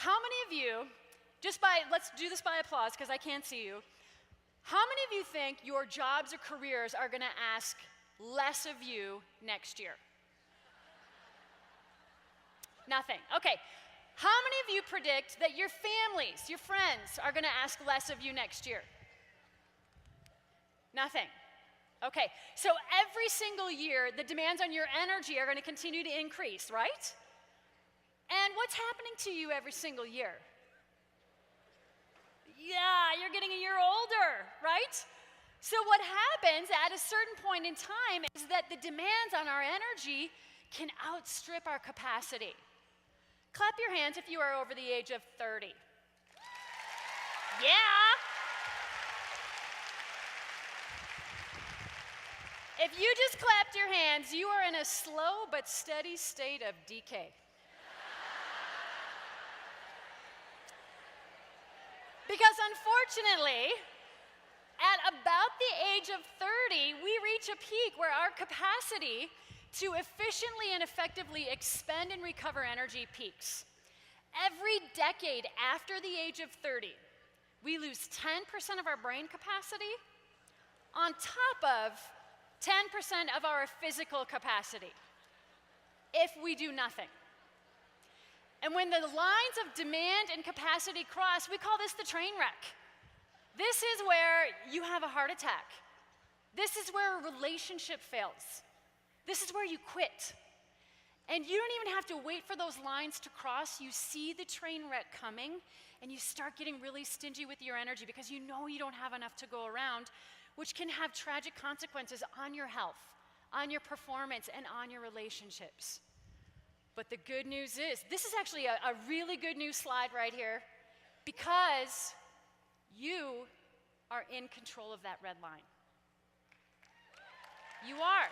how many of you, let's do this by applause because I can't see you. How many of you think your jobs or careers are going to ask less of you next year? Nothing. Okay. How many of you predict that your families, your friends, are going to ask less of you next year? Nothing. Okay. So every single year, the demands on your energy are going to continue to increase, right? And what's happening to you every single year? Yeah, you're getting a year older, right? So what happens at a certain point in time is that the demands on our energy can outstrip our capacity. Clap your hands if you are over the age of 30. Yeah. If you just clapped your hands, you are in a slow but steady state of decay. Because unfortunately, at about the age of 30, we reach a peak where our capacity to efficiently and effectively expend and recover energy peaks. Every decade after the age of 30, we lose 10% of our brain capacity on top of 10% of our physical capacity if we do nothing. And when the lines of demand and capacity cross, we call this the train wreck. This is where you have a heart attack. This is where a relationship fails. This is where you quit. And you don't even have to wait for those lines to cross. You see the train wreck coming, and you start getting really stingy with your energy because you know you don't have enough to go around, which can have tragic consequences on your health, on your performance, and on your relationships. But the good news is, this is actually a really good news slide right here, because you are in control of that red line. You are.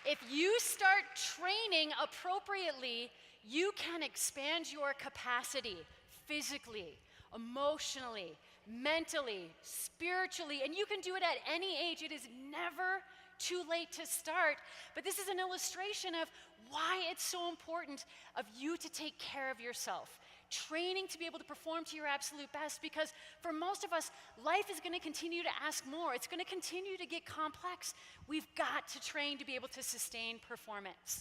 If you start training appropriately, you can expand your capacity physically, emotionally, mentally, spiritually, and you can do it at any age. It is never too late to start, but this is an illustration of why it's so important of you to take care of yourself, training to be able to perform to your absolute best, because for most of us, life is going to continue to ask more. It's going to continue to get complex. We've got to train to be able to sustain performance.